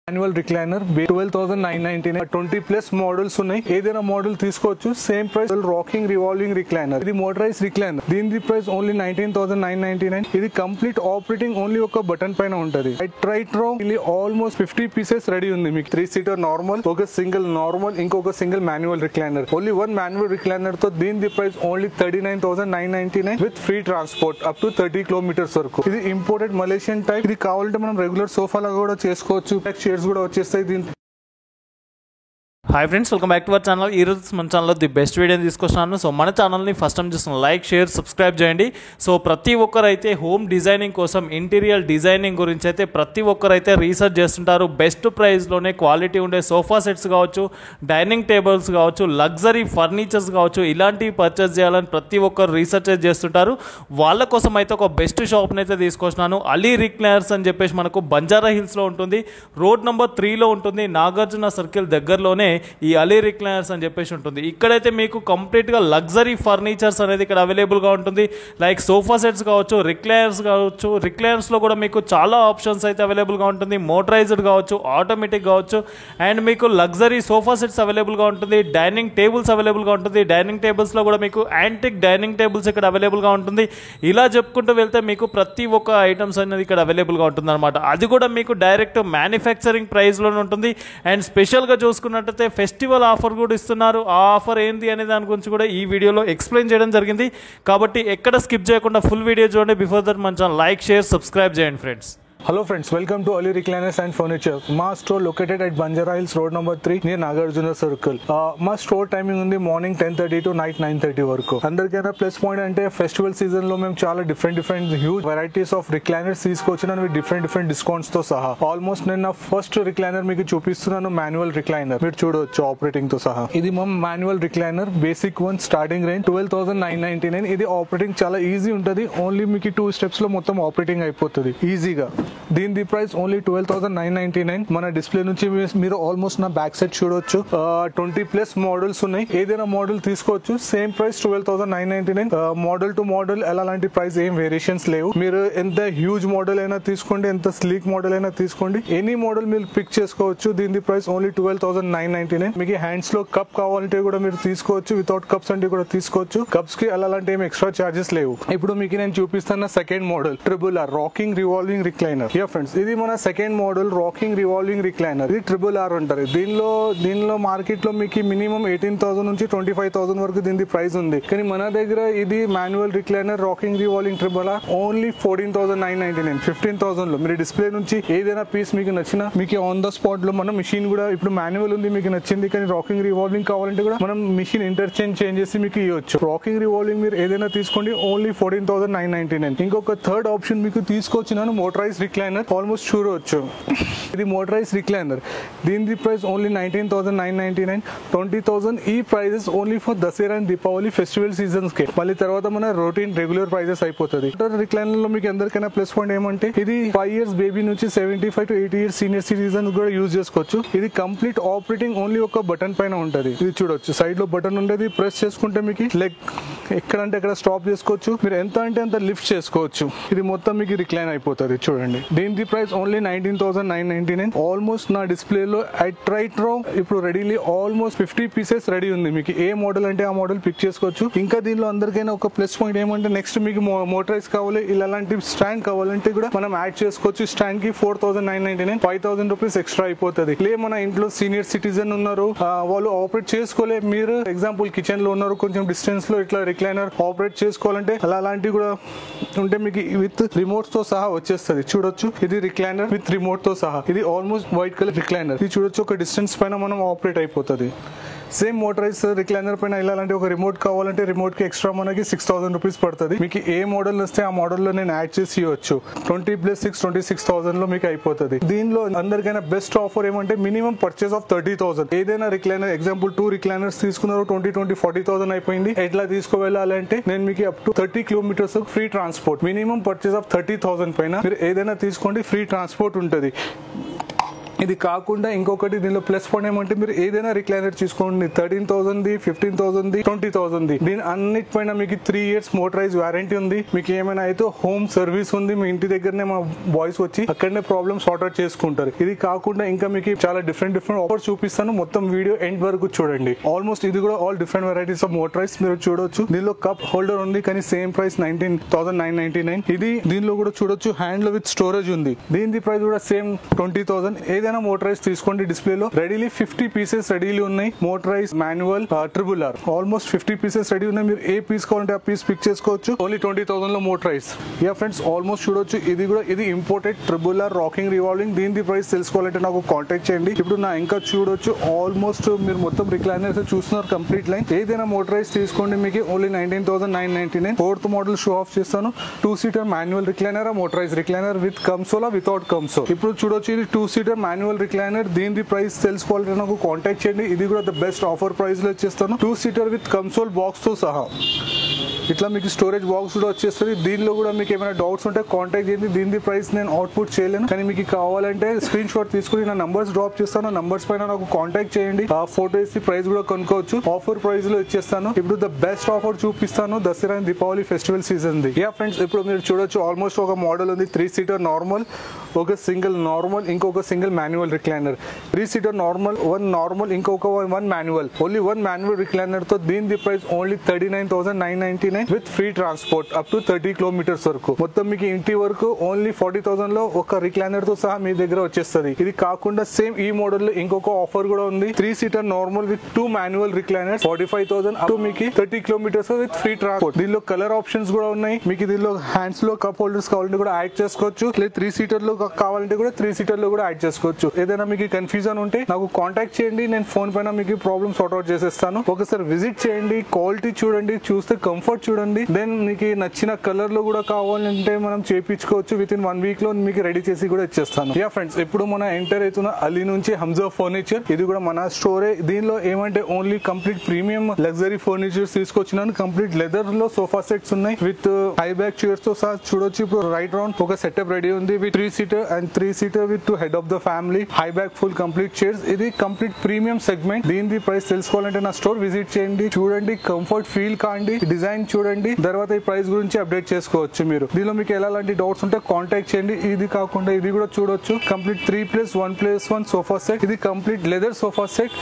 Manual recliner 12,999 20 plus models ఉన్నాయి. ఏదైనా model తీసుకోవచ్చు. Same price rocking revolving recliner. ఇది మోటరైజ్ రిక్లైనర్. దీని ప్రైస్ ఓన్లీ 19,999. ఇది కంప్లీట్ ఆపరేటింగ్ ఓన్లీ ఒక బటన్ పైన ఉంటది. రైట్ రో ఇది ఆల్మోస్ట్ 50 పీసెస్ రెడీ ఉంది మీకు. 3 సీటర్ నార్మల్, ఒక సింగిల్ నార్మల్, ఇంకొక single manual recliner. Only one manual recliner తో దీని price only 39,999 with free transport up to 30 kilometres వరకు. ఇది ఇంపోర్టెడ్ మలేషియన్ టైప్. ఇది కావాలంటే మనం రెగ్యులర్ సోఫా లాగా కూడా చేసుకోవచ్చు. కూడా వచ్చేస్తాయి దీని. Hi friends, welcome back to our channel. ఈరోజు మన ఛానల్లో ది బెస్ట్ వీడియోని తీసుకొస్తున్నాను. సో మన ఛానల్ని ఫస్ట్ టైం చూస్తున్న లైక్, షేర్, సబ్స్క్రైబ్ చేయండి. సో ప్రతి ఒక్కరైతే హోమ్ డిజైనింగ్ కోసం ఇంటీరియర్ డిజైనింగ్ గురించి అయితే ప్రతి ఒక్కరైతే రీసెర్చ్ చేస్తుంటారు. బెస్ట్ ప్రైస్లోనే క్వాలిటీ ఉండే సోఫా సెట్స్ కావచ్చు, డైనింగ్ టేబుల్స్ కావచ్చు, లగ్జరీ ఫర్నిచర్స్ కావచ్చు, ఇలాంటివి పర్చేస్ చేయాలని ప్రతి ఒక్కరు రీసెర్చ్ చేస్తుంటారు. వాళ్ళ కోసం అయితే ఒక బెస్ట్ షాప్ని అయితే తీసుకొచ్చినాను. అలీ రిక్లైనర్స్ అని చెప్పేసి మనకు బంజారా హిల్స్లో ఉంటుంది. రోడ్ నెంబర్ 3లో ఉంటుంది. నాగార్జున సర్కిల్ దగ్గరలోనే ఈ అలీ రిక్లైనర్స్ అని చెప్పేసి ఉంటుంది. ఇక్కడైతే మీకు కంప్లీట్గా లగ్జరీ ఫర్నిచర్స్ అనేది ఇక్కడ అవైలబుల్గా ఉంటుంది. లైక్ సోఫా సెట్స్ కావచ్చు, రిక్లైనర్స్ కావచ్చు. రిక్లైనర్స్లో కూడా మీకు చాలా ఆప్షన్స్ అయితే అవైలబుల్గా ఉంటుంది. మోటరైజ్డ్ కావచ్చు, ఆటోమేటిక్ కావచ్చు, అండ్ మీకు లగ్జరీ సోఫా సెట్స్ అవైలబుల్గా ఉంటుంది. డైనింగ్ టేబుల్స్ అవైలబుల్గా ఉంటుంది. డైనింగ్ టేబుల్స్లో కూడా మీకు యాంటిక్ డైనింగ్ టేబుల్స్ ఇక్కడ అవైలబుల్గా ఉంటుంది. ఇలా చెప్పుకుంటూ వెళ్తే మీకు ప్రతి ఒక్క ఐటమ్స్ అనేది ఇక్కడ అవైలబుల్గా ఉంటుంది అనమాట. అది కూడా మీకు డైరెక్ట్ మ్యానుఫ్యాక్చరింగ్ ప్రైస్లోనే ఉంటుంది. అండ్ స్పెషల్గా చూసుకున్నట్టయితే ఫెస్టివల్ ఆఫర్ కూడా ఇస్తున్నారు. ఆ ఆఫర్ ఏంటి అనే దాని గురించి కూడా ఈ వీడియోలో ఎక్స్ప్లెయిన్ చేయడం జరిగింది. కాబట్టి ఎక్కడ స్కిప్ చేయకుండా ఫుల్ వీడియో చూడండి. బిఫోర్ దట్ మన ఛానల్ లైక్, షేర్, సబ్స్క్రైబ్ చేయండి friends. Hello friends, welcome to Ali Recliners and Furniture. మా store located at Banjara Hills, road number 3 near Nagarjuna Circle. మా store timing ఉంది మార్నింగ్ 10:30 to night 9:30 వరకు. అందరికైనా plus point అంటే festival season లో మేము చాలా different huge varieties of recliners తీసుకొచ్చినాను విత్ డిఫరెంట్ డిస్కౌంట్స్ తో సహా. ఆల్మోస్ట్ నేను నా ఫస్ట్ రిక్లైనర్ మీకు చూపిస్తున్నాను, మాన్యువల్ రిక్లైనర్. మీరు చూడవచ్చు ఆపరేటింగ్ తో సహా. ఇది మా manual recliner basic one, starting range 12,999. ఇది ఆపరేటింగ్ చాలా ఈజీ ఉంటుంది. ఓన్లీ మీకు 2 స్టెప్స్ లో మొత్తం ఆపరేటింగ్ అయిపోతుంది ఈజీగా. దీని ప్రైస్ ఓన్లీ 12,999. మన డిస్ప్లే నుంచి మీరు ఆల్మోస్ట్ నా బ్యాక్ సైడ్ చూడొచ్చు. 20 ప్లస్ మోడల్స్ ఉన్నాయి. ఏదైనా మోడల్ తీసుకోవచ్చు. Same price 12,999. Model to model ఎలాంటి ప్రైస్ ఏం వేరియేషన్స్ లేవు. మీరు ఎంత హ్యూజ్ మోడల్ అయినా తీసుకోండి, ఎంత స్లీక్ మోడల్ అయినా తీసుకోండి, ఎనీ మోడల్ మీరు పిక్ చేసుకోవచ్చు. దీని ప్రైస్ ఓన్లీ 12,999. మీకు హ్యాండ్స్ లో కప్ కావాలంటే కూడా మీరు తీసుకోవచ్చు. వితౌట్ కప్స్ అంటే కూడా తీసుకోవచ్చు. కప్స్ కి అలాంటి ఏం ఎక్స్ట్రా చార్జెస్ లేవు. ఇప్పుడు మీకు నేను చూపిస్తున్న second model triple R rocking revolving recliner. Friends, ఇది మన second model rocking revolving recliner. ఇది RRR అంటారు. దీనిలో మార్కెట్ లో మీకు మినిమం 18,000 నుంచి 25,000 వరకు దీని ప్రైస్ ఉంది. కానీ మన దగ్గర ఇది manual recliner rocking revolving RRR only 14,999. 15,000 లో మీరు డిస్ప్లే నుంచి ఏదైనా పీస్ మీకు నచ్చినా మీకు ఆన్ ద స్పాట్ లో మన మిషన్ కూడా, ఇప్పుడు మాన్యువల్ ఉంది మీకు నచ్చింది కానీ రాకింగ్ రివాల్వింగ్ కావాలంటే కూడా మనం మిషన్ ఇంటర్చేంజ్ చేసి మీకు ఇవ్వచ్చు. రాకింగ్ రివాల్వింగ్ మీరు ఏదైనా తీసుకోండి, ఓన్లీ 14,999. ఇంకొక థర్డ్ ఆప్షన్ మీకు తీసుకొచ్చినాను, మోటరైజ్ రిక్లైనర్. ఆల్మోస్ట్ చూడవచ్చు. ఇది మోటరైజ్ రిక్లైనర్. దీని ప్రైస్ ఓన్లీ 19,999. 20,000. ఈ prices only for Dasara and Deepavali festival seasons కే. మళ్ళీ తర్వాత మన రొటీన్ రెగ్యులర్ ప్రైజెస్ అయిపోతుంది. రిక్లైనర్ లో మీకు అందరికైనా ప్లస్ పాయింట్ ఏమంటే ఇది 5 years బేబీ నుంచి 75 to 80 years సీనియర్ సిటిజన్స్ కూడా యూజ్ చేసుకోవచ్చు. ఇది కంప్లీట్ ఆపరేటింగ్ ఓన్లీ ఒక బటన్ పైన ఉంటది. ఇది చూడొచ్చు, సైడ్ లో బటన్ ఉండేది. ప్రెస్ చేసుకుంటే మీకు లెగ్ ఎక్కడంటే అక్కడ స్టాప్ చేసుకోవచ్చు. మీరు ఎంత అంటే అంత లిఫ్ట్ చేసుకోవచ్చు. ఇది మొత్తం మీకు రిక్లైన్ అయిపోతుంది. చూడండి, దీని ప్రైస్ ఓన్లీ 19,999. ఆల్మోస్ట్ నా డిస్ప్లే లో రైట్ రో ఇప్పుడు రెడీలీ ఆల్మోస్ట్ 50 పీసెస్ రెడీ ఉంది. మీకు ఏ మోడల్ అంటే ఆ మోడల్ పిక్ చేసుకోవచ్చు. ఇంకా దీనిలో అందరికైనా ఒక ప్లస్ పాయింట్ ఏమంటే నెక్స్ట్ మీకు మోటరైజ్ కావాలి, ఇలాంటి స్టాండ్ కావాలంటే కూడా మనం యాడ్ చేసుకోవచ్చు. స్టాండ్ కి 4,999. 5,000 రూపీస్ ఎక్స్ట్రా అయిపోతుంది. లే మన ఇంట్లో సీనియర్ సిటిజన్ ఉన్నారు, వాళ్ళు ఆపరేట్ చేసుకోలే, మీరు ఎగ్జాంపుల్ కిచెన్ లో ఉన్నారు, కొంచెం డిస్టెన్స్ లో ఇట్లా రిక్లైనర్ ఆపరేట్ చేసుకోవాలంటే అలాంటివి కూడా ఉంటే మీకు విత్ రిమోట్స్ తో సహా వచ్చేస్తుంది. చూడొచ్చు, ఇది రిక్లైనర్ విత్ రిమోట్ తో సహా. ఇది ఆల్మోస్ట్ వైట్ కలర్ రిక్లైనర్. ఇది చూడొచ్చు, ఒక డిస్టెన్స్ పైన మనం ఆపరేట్ అయిపోతుంది. సేమ్ మోటరైజ్ రిక్లైనర్ పైన ఇలాంటి ఒక రిమోట్ కావాలంటే రిమోట్ కి ఎక్స్ట్రా మనకి 6,000 రూపీస్ పడుతుంది. మీకు ఏ మోడల్ వస్తే ఆ మోడల్లో నేను యాడ్ చేసి ఇవ్వచ్చు. 20+6 26,000 లో మీకు అయిపోతుంది. దీనిలో అందరికైనా బెస్ట్ ఆఫర్ ఏమంటే మినిమం పర్చేస్ ఆఫ్ 30,000. ఏదైనా రిక్లైనర్ ఎగ్జాంపుల్ 2 రిక్లైనర్స్ తీసుకున్నారు, 40,000 అయిపోయింది. ఎట్లా తీసుకువెళ్ళాలంటే నేను మీకు up to 30 kilometres free transport. Minimum purchase of 30,000 పైన మీరు ఏదైనా తీసుకోండి, ఫ్రీ ట్రాన్స్పోర్ట్ ఉంటుంది. ఇది కాకుండా ఇంకొకటి దీనిలో ప్లస్ పాయింట్ ఏమంటే మీరు ఏదైనా రిక్లైనర్ తీసుకోండి 13,000 15,000 20,000 దీని అన్నిటిపైన మీకు 3 years మోటరైజ్ వారంటీ ఉంది. మీకు ఏమైనా అయితే హోమ్ సర్వీస్ ఉంది, మీ ఇంటి దగ్గరనే మా బాయ్స్ వచ్చి అక్కడనే ప్రాబ్లమ్ సార్ట్ అవుట్ చేసుకుంటారు. ఇది కాకుండా ఇంకా మీకు చాలా డిఫరెంట్ ఆఫర్స్ చూపిస్తాను, మొత్తం వీడియో ఎండ్ వరకు చూడండి. ఆల్మోస్ట్ ఇది కూడా all different varieties of motorise మీరు చూడొచ్చు. దీనిలో కప్ హోల్డర్ ఉంది కానీ సేమ్ ప్రైస్ 19,999. ఇది దీనిలో కూడా చూడొచ్చు హ్యాండ్ విత్ స్టోరేజ్ ఉంది, దీని ప్రైస్ కూడా సేమ్ 20,000. ఏదైనా మోటరైజ్ తీసుకోండి, డిస్ప్లేలో రెడీలీ 50 pieces రెడీలీ ఉన్నాయి. Motorise manual triple R almost 50 pieces ready ఉన్నాయి. మీరు ఏ పీస్ కావాలంటే ఆ పీస్ పిక్ చేసుకోవచ్చు. ఓన్లీ 20,000 లో మోటరైజ్. యా ఫ్రెండ్స్ ఆల్మోస్ట్ చూడొచ్చు ఇది imported triple R rocking revolving. దీని ప్రైస్ తెలుసుకోవాలంటే నాకు కాంటాక్ట్ చేయండి. ఇప్పుడు నా ఇంకా చూడొచ్చు ఆల్మోస్ట్ మీరు మొత్తం రిక్లైనర్స్ చూస్తున్నారు కంప్లీట్ లైన్. ఏదైనా మోటరైజ్ తీసుకోండి మీకు only 19,999. Fourth model show off చేస్తాను. 2-seater manual recliner, motorise recliner with console without console. ఇప్పుడు చూడొచ్చు ఇది 2-seater మాన్యువల్ రిక్లైనర్. దీని ప్రైస్ తెలుసుకోవాలంటే నాకు కాంటాక్ట్ చేయండి. ఇది కూడా ద బెస్ట్ ఆఫర్ ప్రైస్ లో ఇచ్చేస్తాను. 2-seater విత్ కన్సోల్ బాక్స్ తో సహా. ఇట్లా మీకు స్టోరేజ్ బాక్స్ కూడా వచ్చేస్తుంది. దీనిలో కూడా మీకు ఏమైనా డౌట్స్ ఉంటే కాంటాక్ట్ చేయండి. దీని ప్రైస్ నేను అవుట్పుట్ చేయలేను, కానీ మీకు కావాలంటే స్క్రీన్ షాట్ తీసుకుని నా నంబర్స్ డ్రాప్ చేస్తాను. నంబర్స్ పైన నాకు కాంటాక్ట్ చేయండి. ఆ ఫోటో వేసి ప్రైస్ కూడా కొనుక్కోవచ్చు. ఆఫర్ ప్రైస్ లో ఇచ్చేస్తాను. ఇప్పుడు ద బెస్ట్ ఆఫర్ చూపిస్తాను Dasara and Deepavali festival season the. Yeah friends ఇప్పుడు మీరు చూడొచ్చు ఆల్మోస్ట్ ఒక మోడల్ ఉంది 3-seater నార్మల్, ఒక సింగిల్ నార్మల్, ఇంకొక single manual recliner. 3-seater normal, 1 normal, ఇంకొక 1 మాన్యువల్. ఓన్లీ 1 మాన్యువల్ రిక్లైనర్ తో దీని price only 39,999 with free transport up to 30 kilometers వరకు. మొత్తం మీకు ఇంటి వరకు ఓన్లీ 40,000 లో ఒక రిక్లైనర్ తో సహా మీ దగ్గర వచ్చేస్తుంది. ఇది కాకుండా సేమ్ ఈ మోడల్ లో ఇంకొక ఆఫర్ కూడా ఉంది. 3-seater normal with 2 manual recliners 45,000 up to మీకు 30 kilometers విత్ ఫ్రీ ట్రాన్స్పోర్ట్. దీనిలో కలర్ ఆప్షన్స్ కూడా ఉన్నాయి. మీకు దీనిలో హ్యాండ్స్ లో కప్ హోల్డర్స్ కావాలంటే కూడా యాడ్ చేసుకోవచ్చు. లేదా 3-seater లో కావాలంటే కూడా 3-seater లో కూడా యాడ్ చేసుకోవచ్చు. ఏదైనా మీకు కన్ఫ్యూజన్ ఉంటే నాకు కాంటాక్ట్ చేయండి. నేను ఫోన్ పైన మీకు ప్రాబ్లమ్ సార్ట్ అవుట్ చేసేస్తాను. ఒకసారి విజిట్ చేయండి, క్వాలిటీ చూడండి, చూస్తే కంఫర్ట్ చూడండి. దెన్ మీకు నచ్చిన కలర్ లో కూడా కావాలంటే మనం చేపించుకోవచ్చు. విత్ ఇన్ 1 week లో మీకు రెడీ చేసి కూడా ఇచ్చేస్తాను. యా ఫ్రెండ్స్ ఇప్పుడు మన ఎంటర్ అవుతున్న అలీ నుంచి హంజా ఫర్నిచర్. ఇది కూడా మన స్టోరే. దీనిలో ఏమంటే only complete premium luxury furnitures తీసుకొచ్చినాను. కంప్లీట్ లెదర్ లో సోఫా సెట్స్ ఉన్నాయి విత్ హై బ్యాక్ చైర్స్ తో సహా. చూడొచ్చు ఇప్పుడు రైట్ రౌండ్ ఒక సెటప్ రెడీ ఉంది with 3-seater and 3-seater with head of the family. High back full complete chairs. ఇది కంప్లీట్ ప్రీమియం సెగ్మెంట్. దీని ప్రైస్ తెలుసుకోవాలంటే నా స్టోర్ విజిట్ చేయండి, చూడండి, కంఫర్ట్ ఫీల్ కాండి, డిజైన్ చూడండి, తర్వాత ఈ ప్రైస్ గురించి అప్డేట్ చేసుకోవచ్చు. మీరు దీనిలో మీకు ఎలాంటి డౌట్స్ ఉంటే కాంటాక్ట్ చేయండి. ఇది కాకుండా ఇది కూడా చూడొచ్చు కంప్లీట్ 3+1+1 సోఫా సెట్. ఇది కంప్లీట్ లెదర్ సోఫా సెట్.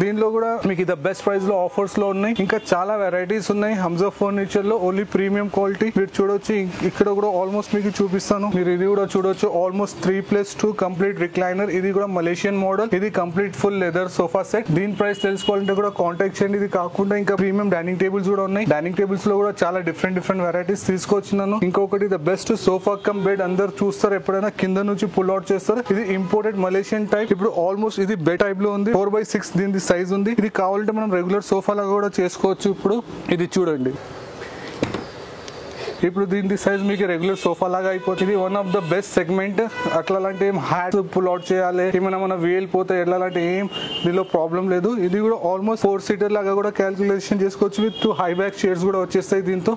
దీనిలో కూడా మీకు ద బెస్ట్ ప్రైస్ లో ఆఫర్స్ లో ఉన్నాయి. ఇంకా చాలా వెరైటీస్ ఉన్నాయి హంజా ఫర్నిచర్ లో. ఓన్లీ ప్రీమియం క్వాలిటీ మీరు చూడొచ్చు. ఇక్కడ కూడా ఆల్మోస్ట్ మీకు చూపిస్తాను. మీరు ఇది కూడా చూడొచ్చు ఆల్మోస్ట్ 3+2 కంప్లీట్ రిక్లైనర్. ఇది కూడా మలేషియన్ మోడల్. ఇది complete full leather sofa set. దీని ప్రైస్ తెలుసుకోవాలంటే కూడా కాంటాక్ట్ చేయండి. ఇది కాకుండా ఇంకా ప్రీమియం డైనింగ్ టేబుల్స్ కూడా ఉన్నాయి. డైనింగ్ టేబుల్స్ లో కూడా చాలా డిఫరెంట్ వెరైటీస్ తీసుకొచ్చినాను. ఇంకొకటి the best sofa come bed. అందరు చూస్తారు ఎప్పుడైనా కింద నుంచి పుల్ అవుట్ చేస్తారు. ఇది ఇంపోర్టెడ్ మలేషియన్ టైప్. ఇప్పుడు ఆల్మోస్ట్ ఇది బెడ్ టైప్ లో ఉంది. 4/6 దీని సైజ్ ఉంది. ఇది కావాలంటే మనం రెగ్యులర్ సోఫా లాగా కూడా చేసుకోవచ్చు. ఇప్పుడు ఇది చూడండి. ఇప్పుడు దీని సైజ్ మీకు రెగ్యులర్ సోఫా లాగా అయిపోతుంది. ఇది one of the best segment. అట్లాంటి ఏం హ్యాట్ పుల్ అవుట్ చేయాలి, ఏమైనా మన వేలిపోతే ఎట్లాంటి ఏం దీనిలో ప్రాబ్లం లేదు. ఇది కూడా ఆల్మోస్ట్ 4-seater లాగా కూడా క్యాలిక్యులేషన్ చేసుకోవచ్చు. విత్ 2 హై బ్యాక్ చైర్స్ కూడా వచ్చేస్తాయి దీంతో.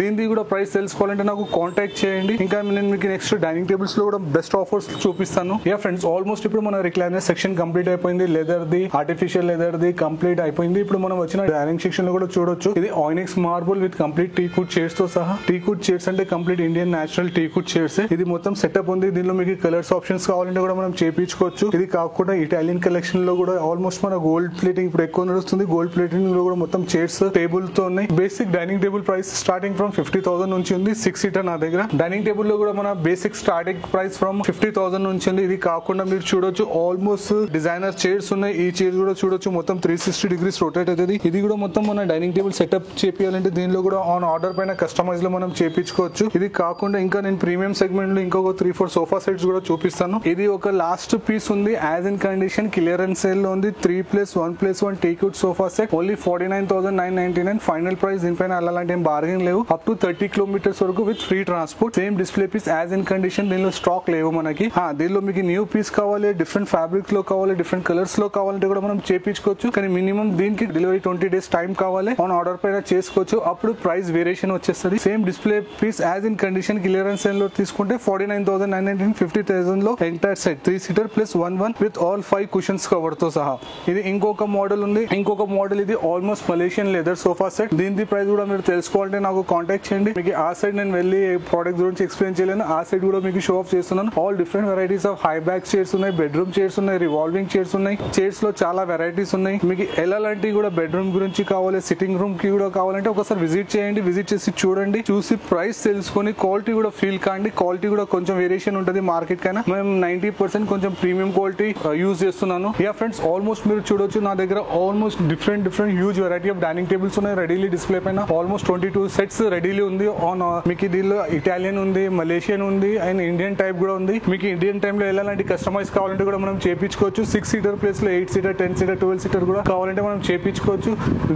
దీనిది కూడా ప్రైస్ తెలుసుకోవాలంటే నాకు కాంటాక్ట్ చేయండి. ఇంకా నేను మీకు నెక్స్ట్ డైనింగ్ టేబుల్స్ లో కూడా బెస్ట్ ఆఫర్స్ చూపిస్తాను. యా ఫ్రెండ్స్ ఆల్మోస్ట్ ఇప్పుడు మన రిక్లైనర్ సెక్షన్ కంప్లీట్ అయిపోయింది. Leather the, artificial leather the complete అయిపోయింది. ఇప్పుడు మనం వచ్చిన డైనింగ్ సెక్షన్ లో కూడా చూడొచ్చు. ఇది onyx marble with complete teakwood chairs తో సహా. టీకుడ్ చైర్స్ అంటే complete Indian natural teakwood chairs. ఇది మొత్తం సెటప్ ఉంది. దీనిలో మీకు కలర్స్ ఆప్షన్స్ కావాలంటే కూడా మనం చేపించుకోవచ్చు. ఇది కాకుండా ఇటాలియన్ కలెక్షన్ లో కూడా ఆల్మోస్ట్ మన గోల్డ్ ప్లేటింగ్ ఇప్పుడు ఎక్కువ నడుస్తుంది. గోల్డ్ ప్లేటింగ్ లో కూడా మొత్తం చైర్స్ టేబుల్ తో ఉన్నాయి. Basic dining table price starting from 50,000 నుంచి ఉంది. 6-seater నా దగ్గర. డైనింగ్ టేబుల్ లో కూడా మన బేసిక్ స్టార్టింగ్ ప్రైస్ ఫ్రమ్ 50,000 నుంచి ఉంది. ఇది కాకుండా మీరు చూడొచ్చు ఆల్మోస్ట్ డిజైనర్ చైర్స్ ఉన్నాయి. ఈ చైర్ కూడా చూడొచ్చు మొత్తం 360 degrees రొటేట్ అవుతుంది. ఇది కూడా మొత్తం మన డైనింగ్ టేబుల్ సెటప్ చేపియాలంటే దీనిలో కూడా ఆన్ ఆర్డర్ పైన కస్టమైజ్ లో మనం చేపించుకోవచ్చు. ఇది కాకుండా ఇంకా నేను ప్రీమియం సెగ్మెంట్ లో ఇంకొక 3-4 సోఫా సెట్స్ కూడా చూపిస్తాను. ఇది ఒక లాస్ట్ పీస్ ఉంది. As in condition clearance sale లో ఉంది. 3+1+1 teakwood sofa set only 49,999 final price. దీనిపైన అలాంటి ఏం బార్గెన్ లేవు. అప్ టు 30 kilometers వరకు with free transport. Same display piece as in condition. దీనిలో స్టాక్ లేవు మనకి. దీనిలో మీకు న్యూ పీస్ కావాలి, డిఫరెంట్ ఫ్యాబ్రిక్ లో కావాలి, డిఫరెంట్ కలర్స్ లో కావాలంటే కూడా మనం చేపించుకోవచ్చు. కానీ మినిమం దీనికి డెలివరీ 20 days టైం కావాలి. ఆన్ ఆర్డర్ పైన చేసుకోవచ్చు. అప్పుడు ప్రైస్ వేరియేషన్ వచ్చేస్తుంది. Same display display piece as in condition clearance sale లో తీసుకుంటే 49,990 50,000 లో entire set 3 seater plus 1 with all 5 cushions cover తో సహా. ఇది ఇంకొక మోడల్ ఉంది. ఇంకొక మోడల్ ఇది almost Malaysian leather sofa set. దీని ప్రైస్ కూడా మీరు తెలుసుకోవాలంటే నాకు కాంటాక్ట్ చేయండి. మీకు ఆ సైడ్ నేను వెళ్ళి ప్రోడక్ట్ గురించి ఎక్స్ప్లెయిన్ చేయలేను, ఆ సైడ్ కూడా మీకు షో ఆఫ్ చేస్తున్నాను. All different varieties of high back chairs ఉన్నాయి, బెడ్రూమ్ చైర్స్ ఉన్నాయి, రివాల్వింగ్ చైర్స్ ఉన్నాయి. చైర్స్ లో చాలా వెరైటీస్ ఉన్నాయి. మీకు ఎలాంటివి కూడా బెడ్రూమ్ గురించి కావాలి, సిట్టింగ్ రూమ్ కి కూడా కావాలంటే ఒకసారి విజిట్ చేయండి. విజిట్ చేసి చూడండి, చూసి ప్రైస్ తెలుసుకొని క్వాలిటీ కూడా ఫీల్ కాండి. క్వాలిటీ కూడా కొంచెం వేరియేషన్ ఉంటుంది మార్కెట్ కైనా. మేము 90% కొంచెం ప్రీమియం క్వాలిటీ యూజ్ చేస్తున్నాను. యా ఫ్రెండ్స్, ఆల్మోస్ట్ మీరు చూడొచ్చు నా దగ్గర almost different huge variety of dining tables ఉన్నాయి రెడీలీ డిస్ప్లే పైన. ఆల్మోస్ట్ 22 సెట్స్ రెడీలీ ఉంది ఆన్. మీకు దీనిలో ఇటాలియన్ ఉంది, మలేషియన్ ఉంది అండ్ ఇండియన్ టైప్ కూడా ఉంది. మీకు ఇండియన్ టైప్ లో ఎలాంటి కస్టమైజ్ కావాలంటే కూడా మనం చేపించుకోవచ్చు. 6 సీటర్ ప్లేస్ లో 8 సీటర్ 10 సీటర్ 12 సీటర్ కూడా కావాలంటే మనం చేపించుకోవచ్చు.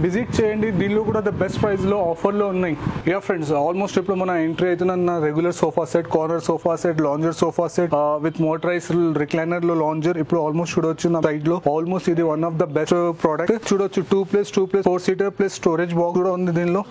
విజిట్ చేయండి. దీనిలో కూడా ద బెస్ట్ ప్రైస్ లో ఆఫర్ లో ఉన్నాయి. యా ఫ్రెండ్స్, ఆల్మోస్ట్ ఇప్పుడు మన ఎంట్రీ అవుతున్న regular sofa set, corner sofa set, lounger sofa set with motorise recliner లో లాంజర్ ఇప్పుడు ఆల్మోస్ట్ చూడొచ్చు నా సైడ్ లో. ఆల్మోస్ట్ ఇది one of the best product. చూడొచ్చు 2+2+4 సీటర్ ప్లస్ స్టోరేజ్ బాక్స్ కూడా ఉంది దీనిలో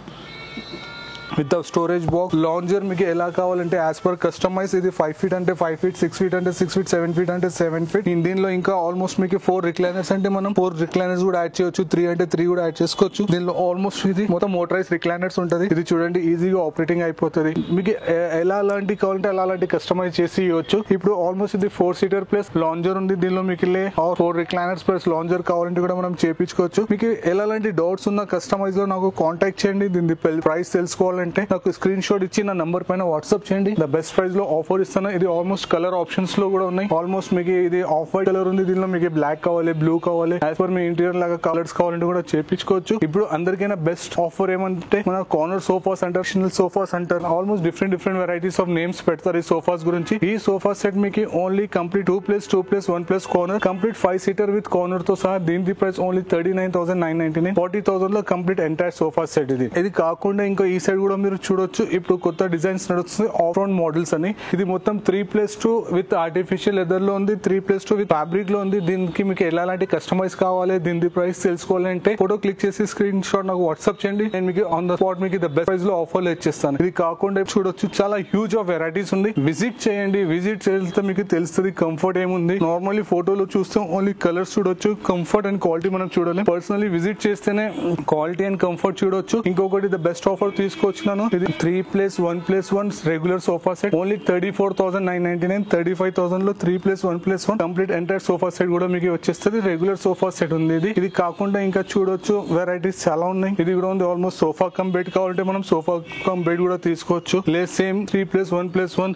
విత్ స్టోరేజ్ బాక్స్. లాంజర్ మీకు ఎలా కావాలంటే యాజ్ పర్ కస్టమైజ్. ఇది 5 ఫీట్ అంటే 5 ఫీట్, 6 ఫీట్ అంటే 6 ఫీట్, 7 ఫీట్ అంటే 7 ఫీట్. దీనిలో ఇంకా ఆల్మోస్ట్ మీకు 4 రిక్లైనర్స్ అంటే మనం 4 రిక్లైనర్స్ కూడా యాడ్ చేయొచ్చు. 3 అంటే 3 కూడా యాడ్ చేసుకోవచ్చు. దీనిలో ఆల్మోస్ట్ ఇది మొత్తం మోటరైజ్ రిక్లైనర్స్ ఉంటుంది. ఇది చూడండి ఈజీగా ఆపరేటింగ్ అయిపోతుంది. మీకు ఎలాంటి కావాలంటే అలాంటి కస్టమైజ్ చేసి ఇవ్వచ్చు. ఇప్పుడు ఆల్మోస్ట్ ఇది 4 సీటర్ ప్లస్ లాంజర్ ఉంది. దీనిలో మీకు 4 రిక్లైనర్స్ ప్లస్ లాంజర్ కావాలంటే కూడా మనం చేపించుకోవచ్చు. మీకు ఎలాంటి డౌట్స్ ఉన్న కస్టమైజ్ లో నాకు కాంటాక్ట్ చేయండి. దీని ప్రైస్ తెలుసుకోవాలంటే నాకు స్క్రీన్ షాట్ ఇచ్చి నా నంబర్ పైన వాట్సాప్ చేయండి. ద బెస్ట్ ప్రైస్ లో ఆఫర్ ఇస్తాను. ఇది ఆల్మోస్ట్ కలర్ ఆప్షన్స్ లో కూడా ఉన్నాయి. ఆల్మోస్ట్ మీకు ఇది ఆఫ్ వైట్ కలర్ ఉంది. దీనిలో మీకు బ్లాక్ కావాలి, బ్లూ కావాలి, యాజ్ పర్ మీ ఇంటీరియర్ లాగా కలర్స్ కావాలంటే కూడా చేపించుకోవచ్చు. ఇప్పుడు అందరికైనా బెస్ట్ ఆఫర్ ఏమంటే మన కార్నర్ సోఫాస్ అంటారు, సోఫాస్ అంటారు. Almost different varieties of names పెడతారు ఈ సోఫాస్ గురించి. ఈ సోఫా సెట్ మీకు only complete 2+2+1+ corner complete 5 seater with corner తో సహా. దీని ప్రైస్ ఓన్లీ 39,999 40,000 లో కంప్లీట్ ఎంటైర్ సోఫా సెట్. ఇది కాకుండా ఇంకా ఈ సైడ్ కూడా మీరు చూడొచ్చు. ఇప్పుడు కొత్త డిజైన్స్ నడుస్తుంది ఆఫ్ రౌండ్ మోడల్స్ అని. ఇది మొత్తం 3+2 విత్ ఆర్టిఫిషియల్ లెదర్ లో ఉంది, 3+2 విత్ ఫ్యాబ్రిక్ లో ఉంది. దీనికి మీకు ఎలాంటి కస్టమైజ్ కావాలి, దీని ప్రైస్ తెలుసుకోవాలంటే ఫోటో క్లిక్ చేసి స్క్రీన్ షాట్ నాకు వాట్సాప్ చేయండి. నేను మీకు ఆన్ ద స్పాట్ మీకు ద బెస్ట్ ప్రైస్ లో ఆఫర్లు ఇచ్చేస్తాను. ఇది కాకుండా చూడొచ్చు చాలా హ్యూజ్ ఆఫ్ వెరైటీస్ ఉంది. విజిట్ చేయండి. విజిట్ చేస్తే మీకు తెలుస్తుంది కంఫర్ట్ ఏముంది. నార్మల్లీ ఫోటోలో చూస్తే ఓన్లీ కలర్స్ చూడొచ్చు, కంఫర్ట్ అండ్ క్వాలిటీ మనం చూడలేం. పర్సనలీ విజిట్ చేస్తేనే క్వాలిటీ అండ్ కంఫర్ట్ చూడొచ్చు. ఇంకొకటి ద బెస్ట్ ఆఫర్ తీసుకొచ్చినాను. ఇది 3+1+1 రెగ్యులర్ సోఫా సెట్ ఓన్లీ 34,999 35,000 లో 3+1+1 కంప్లీట్ ఎంటైర్ సోఫా సెట్ కూడా మీకు వచ్చేస్తుంది. రెగ్యులర్ సోఫా సెట్ ఉంది. ఇది కాకుండా ఇంకా చూడొచ్చు వెరైటీస్ చాలా ఉన్నాయి. ఇది కూడా ఉంది. ఆల్మోస్ట్ సోఫా కమ్ బెడ్ కావాలంటే మనం సోఫా కమ్ బెడ్ కూడా తీసుకోవచ్చు. లేదు సేమ్ 3+1+1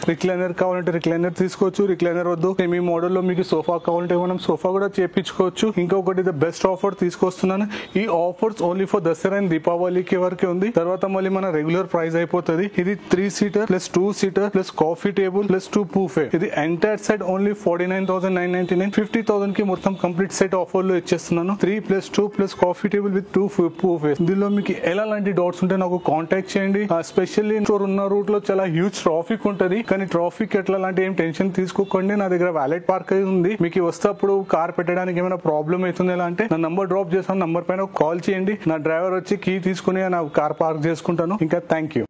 రిక్లైనర్ కావాలంటే రిక్లైనర్ తీసుకోవచ్చు. రిక్లైనర్ వద్దు మీ మోడల్ లో మీకు సోఫా కావాలంటే మనం సోఫా కూడా చేపించుకోవచ్చు. ఇంకొకటి ద బెస్ట్ ఆఫర్ తీసుకొస్తున్నాను. ఈ offers only for Dasara and దీపావళికి వరకే ఉంది. తర్వాత మళ్ళీ మన రెగ్యులర్ ప్రైస్ అయిపోతుంది. ఇది 3 seater plus 2 seater plus coffee table plus 2 పూఫే. ఇది ఎంటైర్ సెట్ ఓన్లీ 49,999 50,000 కి మొత్తం కంప్లీట్ సెట్ ఆఫర్ లో ఇచ్చేస్తున్నాను. 3+2 ప్లస్ కాఫీ టేబుల్ విత్ 2 పూఫే. దీనిలో మీకు ఎలాంటి డౌట్స్ ఉంటే నాకు కాంటాక్ట్ చేయండి. స్పెషల్లీ ఉన్న రూట్ లో చాలా హ్యూజ్ ట్రాఫిక్ ఉంటది. కానీ ట్రాఫిక్ ఎట్లా లాంటి ఏం టెన్షన్ తీసుకోకండి. నా దగ్గర వ్యాలెట్ పార్క్ ఉంది. మీకు వస్తేప్పుడు కార్ పెట్టడానికి ఏమైనా ప్రాబ్లం అవుతుంది ఎలా అంటే నా నంబర్ డ్రాప్ చేస్తాను. నంబర్ పైన కాల్ చేయండి. నా డ్రైవర్ వచ్చి కీ తీసుకుని నా కార్ పార్క్ చేసుకుంటాను. ఇంకా థ్యాంక్ యూ.